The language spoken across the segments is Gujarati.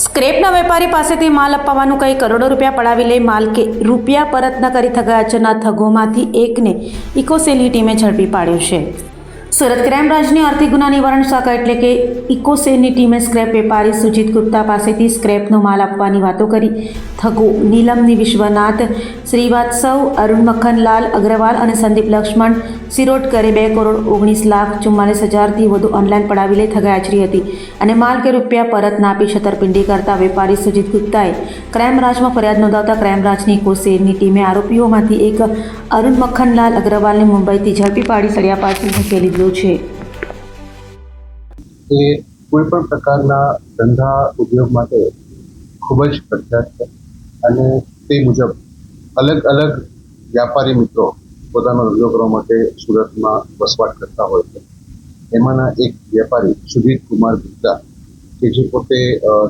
સ્ક્રેપના વેપારી પાસેથી માલ અપાવવાનું કહી કરોડો રૂપિયા પડાવી લઈ માલકે રૂપિયા પરત ન કરી થગાચરના ઠગોમાંથી એકને ઇકોસેલની ટીમે ઝડપી પાડ્યો છે. સુરત ક્રાઇમ બ્રાન્ચની આર્થિક ગુના નિવારણ શાખા એટલે કે ઇકોસેલની ટીમે સ્ક્રેપ વેપારી સુજીત ગુપ્તા પાસેથી સ્ક્રેપનો માલ આપવાની વાતો કરી ઠગો નીલમની વિશ્વનાથ શ્રીવાત્સવ, અરુણ મક્ખનલાલ અગ્રવાલ અને સંદીપ લક્ષ્મણ સિરોડકરે 2,19,44,000થી વધુ ઓનલાઈન પડાવી લઈ ઠગાચરી હતી અને માલ કે રૂપિયા પરત ના આપી છેતરપિંડી કરતા વેપારી સુજીત ગુપ્તાએ ક્રાઇમ બ્રાન્ચમાં ફરિયાદ નોંધાવતા ક્રાઇમ બ્રાન્ચની ઇકોસેલની ટીમે આરોપીઓમાંથી એક અરુણ મક્ખનલાલ અગ્રવાલને મુંબઈથી ઝડપી પાડી સળિયા પાછી મૂકી લીધો છે. એ કોઈ પણ પ્રકારના ધંધા ઉદ્યોગ માટે ખૂબ જ પ્રખ્યાત છે અને તે મુજબ અલગ અલગ વ્યાપારી મિત્રો પોતાનો ધંધો કરવા માટે સુરતમાં વસવાટ કરતા હોય છે. એમાંના એક વ્યાપારી સુજીત કુમાર ગુપ્તા કે જે પોતે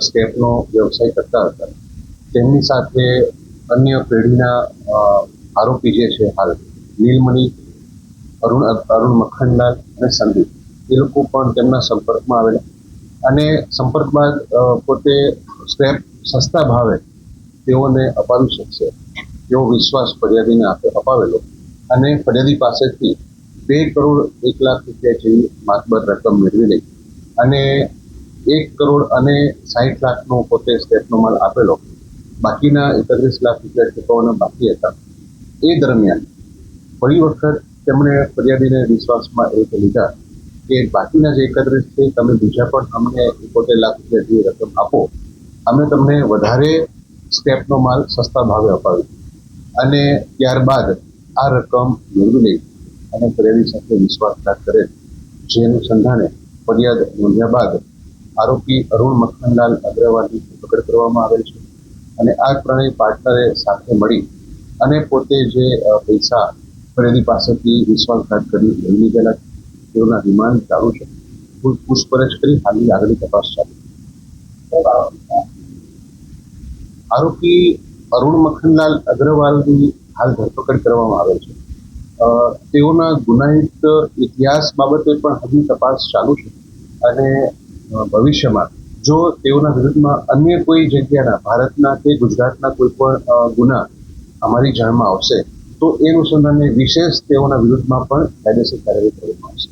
સ્કેપનો વ્યવસાય કરતા હતા, તેમની સાથે અન્ય પેઢીના આરોપી જે છે હાલ નીલમણી, અરુણ મક્ખનલાલ અને સંદીપ, એ લોકો પણ તેમના સંપર્કમાં આવેલા અને સંપર્ક બાદ પોતે સ્ક્રેપ સસ્તા ભાવે તેઓને અપાવી શકશે એવો વિશ્વાસ ફરિયાદીને અપાવેલો અને ફરિયાદી પાસેથી 2,01,00,000 રૂપિયા જેવી માતબર રકમ મેળવી લઈ અને 1,60,00,000નો પોતે સ્ક્રેપનો માલ આપેલો. બાકીના 31 લાખ રૂપિયા ચૂકવવાના બાકી હતા. એ દરમિયાન ફરી વખત તેમણે ફરિયાદીને વિશ્વાસમાં એ લીધા કે બાકીના જે 31 છે તમે બીજા પણ અમને 71 લાખ રૂપિયા જેવી રકમ આપો, અમે તમને વધારે સ્ક્રેપનો માલ સસ્તા ભાવે અપાવી અને ત્યારબાદ આ રકમ મેળવી લઈ અને ફરિયાદી સાથે વિશ્વાસઘાત કરે. જે અનુસંધાને ફરિયાદ નોંધ્યા બાદ આરોપી અરુણ મક્ખનલાલ અગ્રવાલની ધરપકડ કરવામાં આવેલ છે અને આ ત્રણેય પાર્ટનરે સાથે મળી અને પોતે જે પૈસા ફરિયાદી પાસેથી વિશ્વાસઘાત કરી લઈ લીધેલા તેઓના રિમાન્ડ ચાલુ છે. પૂછપરછ કરી હાલની આગળની તપાસ ચાલુ. આરોપી અરુણ મક્ખનલાલ અગ્રવાલની હાલ ધરપકડ કરવામાં આવેલ છે. તેઓના ગુનાહિત ઇતિહાસ બાબતે પણ હજી તપાસ ચાલુ છે અને ભવિષ્યમાં જો તેઓના વિરુદ્ધમાં અન્ય કોઈ જગ્યાના ભારતના કે ગુજરાતના કોઈ પણ ગુના અમારી જાણમાં આવશે તો એ અનુસંધાને વિશેષ તેઓના વિરુદ્ધમાં પણ કાયદેસર કાર્યવાહી કરવામાં આવશે.